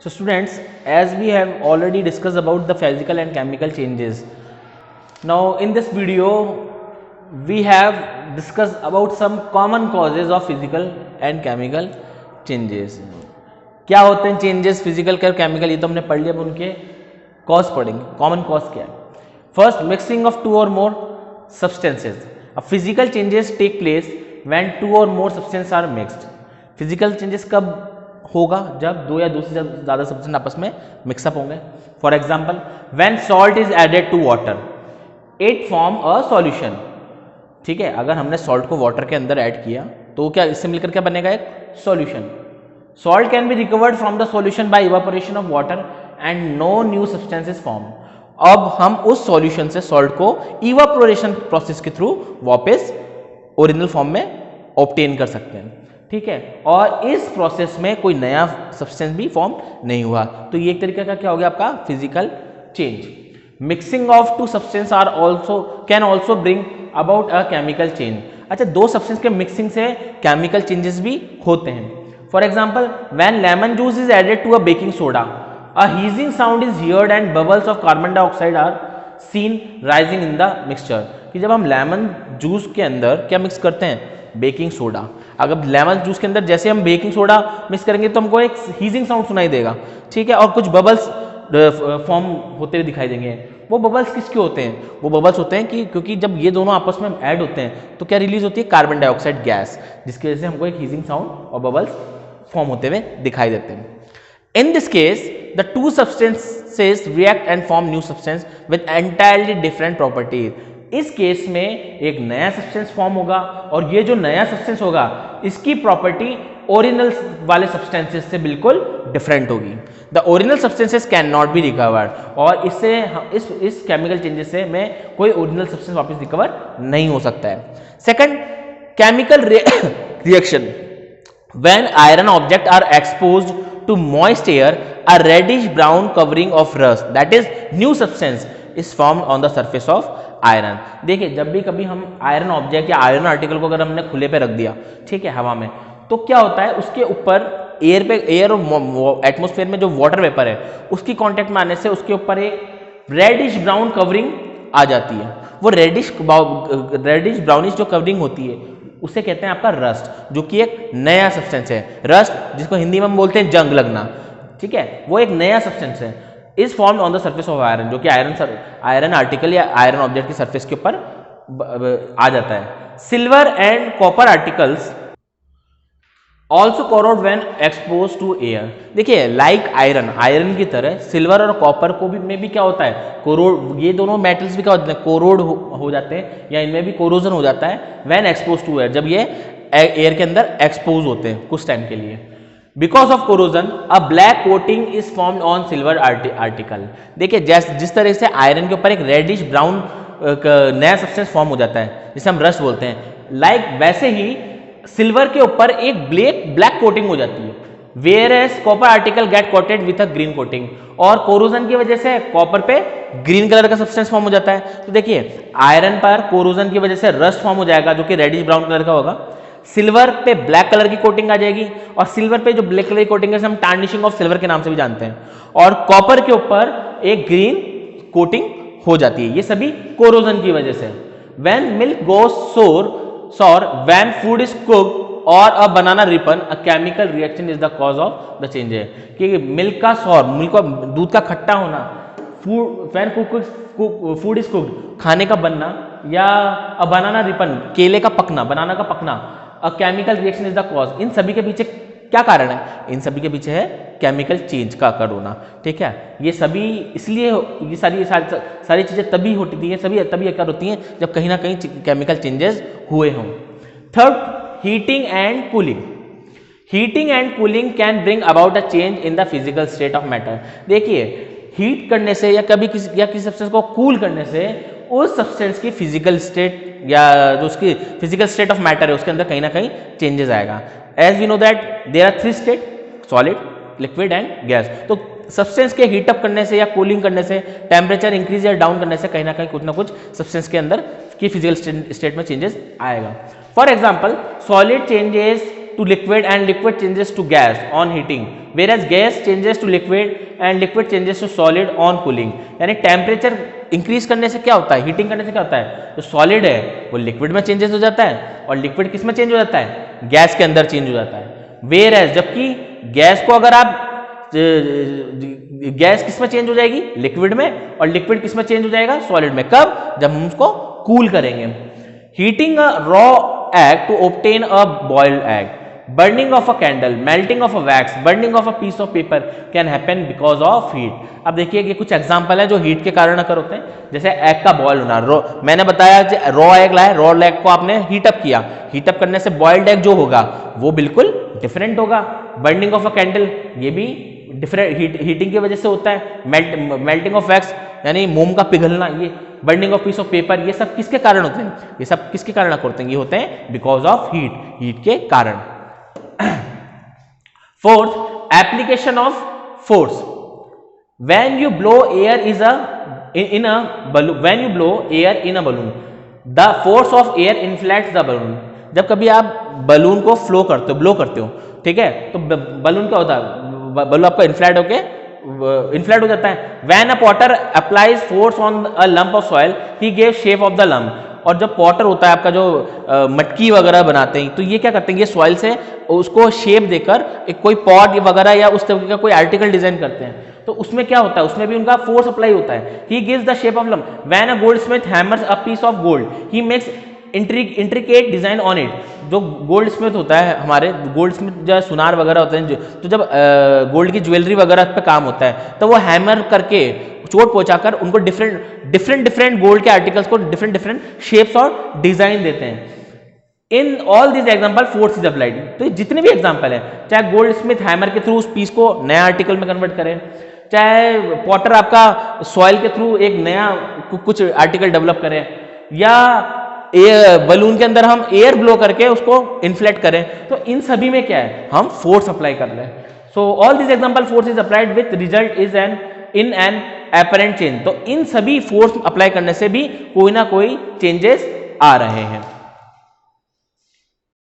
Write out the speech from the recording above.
So students, as we have already discussed about the physical and chemical changes, now in this video we have discussed about some common causes of physical and chemical changes. क्या होते हैं changes physical और chemical, ये तो हमने पढ़ लिया, अब उनके कॉज पढ़ेंगे. कॉमन कॉज क्या है? First, mixing of two or more substances. अब physical changes take place when two or more substance are mixed. Physical changes कब होगा? जब दो या दो से ज़्यादा सब्सटेंस आपस में मिक्सअप होंगे. For example, when salt is added to water it form a solution. ठीक है, अगर हमने सॉल्ट को वाटर के अंदर ऐड किया तो क्या इससे मिलकर क्या बनेगा? एक solution. Salt can be recovered from the solution by evaporation of water and no new substance is form. अब हम उस सॉल्यूशन से सॉल्ट को इवापोरेशन प्रोसेस के थ्रू वापस ओरिजिनल फॉर्म में ऑब्टेन कर सकते हैं. ठीक है, और इस प्रोसेस में कोई नया सब्सटेंस भी फॉर्म नहीं हुआ. तो ये एक तरीके का क्या हो गया आपका physical change. Mixing of two substance are also can also bring about a chemical change. अच्छा, दो सब्सटेंस के मिक्सिंग से केमिकल चेंजेस भी होते हैं. For example, when lemon juice is added to a baking soda a hissing sound is heard and bubbles of carbon dioxide are seen rising in the mixture. कि जब हम lemon juice के अंदर क्या mix करते हैं? Baking soda. अगर lemon juice के अंदर जैसे हम बेकिंग सोडा मिक्स करेंगे तो हमको एक हीजिंग साउंड सुनाई देगा. ठीक है, और कुछ बबल्स फॉर्म होते हुए दिखाई देंगे. वो बबल्स किसके होते हैं? वो बबल्स होते हैं कि क्योंकि जब ये दोनों आपस में ऐड होते हैं तो क्या रिलीज होती है? कार्बन डाइऑक्साइड गैस, जिसकी वजह से हमको एक हीजिंग साउंड और बबल्स फॉर्म होते हुए दिखाई देते हैं. In this case the two substances react and form new substance with entirely different properties. इस केस में एक नया सब्सटेंस फॉर्म होगा और ये जो नया सब्सटेंस होगा इसकी प्रॉपर्टी ओरिजिनल वाले सब्सटेंसेस से बिल्कुल डिफरेंट होगी. The original substances can not be recovered. और इससे इस केमिकल चेंजेस से में कोई ओरिजिनल सब्सटेंस वापस रिकवर नहीं हो सकता है. Second, chemical reaction. When iron object are exposed to moist air, a reddish brown covering of rust, that is new substance, is formed on the surface of iron. देखिए, जब भी कभी हम आयरन ऑब्जेक्ट या आयरन आर्टिकल को अगर हमने खुले पे रख दिया, ठीक है, हवा में, तो क्या होता है उसके ऊपर एयर और एटमोस्फेयर में जो वाटर वेपर है उसकी कांटेक्ट में आने से उसके ऊपर एक रेडिश ब्राउन कवरिंग आ जाती है. वो रेडिश ब्राउनिश जो कवरिंग होती है उसे कहते हैं आपका रस्ट, जो कि एक नया सब्सटेंस है. रस्ट, जिसको हिंदी में हम बोलते हैं जंग लगना, ठीक है, वो एक नया सब्सटेंस है. Is formed on the surface of iron, जो कि आयरन आर्टिकल या आयरन ऑब्जेक्ट की सरफेस के ऊपर आ जाता है. Silver and copper articles also corrode when expose to air. देखिए, लाइक आयरन की तरह सिल्वर और कॉपर को भी में भी क्या होता है? कोरोड. ये दोनों मेटल्स भी क्या होते हैं? कोरोड हो जाते हैं या इनमें भी कोरोजन हो जाता है व्हेन एक्सपोज टू एयर, जब ये एयर के अंदर एक्सपोज होते हैं कुछ टाइम के लिए. Because of corrosion a black coating is formed on silver article. देखिए, जिस तरह से आयरन के ऊपर एक रेडिश ब्राउन नया सब्सटेंस फॉर्म हो जाता है जिसे हम रस्ट बोलते हैं, लाइक वैसे ही सिल्वर के ऊपर एक ब्लैक कोटिंग हो जाती है. Whereas copper article get coated with a green coating. और कोरोजन की वजह से कॉपर पे ग्रीन कलर का सब्सटेंस फॉर्म हो जाता है. तो देखिए, आयरन पर कोरोजन की वजह से रस्ट फॉर्म हो जाएगा जो कि रेडिश ब्राउन कलर का होगा. सिल्वर पे ब्लैक कलर की कोटिंग आ जाएगी, और सिल्वर पे जो ब्लैक कलर की कोटिंग है हम टार्निशिंग ऑफ सिल्वर के नाम से भी जानते हैं. और कॉपर के ऊपर एक ग्रीन कोटिंग हो जाती है. ये सभी कोरोजन की वजह से. When milk goes sour when food is cooked or a banana ripen, a chemical reaction is the cause of the change. है कि मिल्क का सॉर, मिल्क का दूध का खट्टा होना, when food is cooked, खाने का बनना, या a banana ripen, केले का पकना, बनाना का पकना, a chemical reaction is the cause. इन सभी के पीछे क्या कारण है? इन सभी के पीछे है केमिकल चेंज का अकर होना. ठीक है, ये सभी इसलिए ये सारी चीजें तभी होती है, सभी तभी अकर होती हैं जब कहीं ना कहीं केमिकल चेंजेस हुए हों. Third, heating and cooling. Heating and cooling can bring about a change in the physical state of matter. देखिए, हीट करने से या किसी सब्सटेंस को कूल करने से उस सब्सटेंस की फिजिकल स्टेट या जो उसकी फिजिकल स्टेट ऑफ मैटर है उसके अंदर कहीं ना कहीं चेंजेस आएगा. As we know that there are 3 state, solid, liquid and gas. तो सब्सटेंस के हीटअप करने से या कूलिंग करने से, टेम्परेचर इंक्रीज या डाउन करने से कहीं ना कुछ सब्सटेंस के अंदर की फिजिकल स्टेट में चेंजेस आएगा. For example, solid changes to liquid and liquid changes to gas on heating. Whereas gas changes to liquid and liquid changes to solid on cooling. यानी टेम्परेचर इंक्रीज करने से क्या होता है, heating करने से क्या होता है, जो सॉलिड है वो लिक्विड में चेंजेस हो जाता है और लिक्विड किस में चेंज हो जाता है, गैस के अंदर चेंज हो जाता है। वेयर एज जबकि गैस को अगर आप गैस किस में चेंज हो जाएगी, लिक्विड में, और लिक्विड किस में चेंज हो जाएगा, सॉलिड में। कब, जब हम उसको कूल करेंगे। Heating a raw egg to obtain a boiled egg, burning of a candle, melting of a wax, burning of a piece of paper can happen because of heat. अब देखिए ये कुछ एग्जांपल है जो हीट के कारण अकर होते हैं। जैसे एग का बॉयल होना, मैंने बताया रॉ एग लाए, रॉ एग को आपने हीटअप किया, हीटअप करने से बॉइल्ड एग जो होगा वो बिल्कुल डिफरेंट होगा। बर्निंग ऑफ अ कैंडल, ये भी डिफरेंट हीटिंग की वजह से होता है। मेल्टिंग ऑफ वैक्स यानी मोम का पिघलना, ये burning of peace of paper, ये सब किसके कारण होते हैं, ये सब किसके कारण होते हैं, ये होते हैं बिकॉज ऑफ हीट, हीट के कारण। Fourth, application of force. When you blow air in a balloon, when you blow air in a balloon, the force of air inflates the balloon। जब कभी आप बलून को फ्लो करते हो, blow करते हो, ठीक है, तो बलून क्या होता है, बलून आपका इन्फ्लेट हो जाता है। When a Potter applies force on a lump of soil he gave shape of the lump. और जब पॉटर होता है आपका जो मटकी वगैरह बनाते हैं, तो ये क्या करते हैं, ये सॉइल से उसको शेप देकर एक कोई पॉट वगैरह या उस तरीके का कोई आर्टिकल डिजाइन करते हैं। तो उसमें क्या होता है, उसमें भी उनका फोर्स अप्लाई होता है। He gives the shape of lump. When a goldsmith hammers a piece of gold he makes intricate design on it. जो गोल्ड स्मिथ होता है, हमारे गोल्ड स्मिथ जो सुनार वगैरह होते हैं, तो जब गोल्ड की ज्वेलरी वगैरह पे काम होता है, तो वो हैमर करके चोट पहुंचाकर उनको डिफरेंट गोल्ड के आर्टिकल्स को डिफरेंट शेप्स और डिजाइन देते हैं। In all this example force is applied. तो जितने भी एग्जाम्पल है, चाहे गोल्ड स्मिथ हैमर के थ्रू उस पीस को नया आर्टिकल में कन्वर्ट करें, चाहे पॉटर आपका सॉइल के थ्रू एक नया कुछ आर्टिकल डेवलप करें, या बलून के अंदर हम एयर ब्लो करके उसको इन्फ्लेट करें, तो इन सभी में क्या है, हम फोर्स अप्लाई कर रहे हैं। So all this example force is applied with result is in an apparent change. तो इन सभी फोर्स अप्लाई करने से भी कोई ना कोई चेंजेस आ रहे हैं।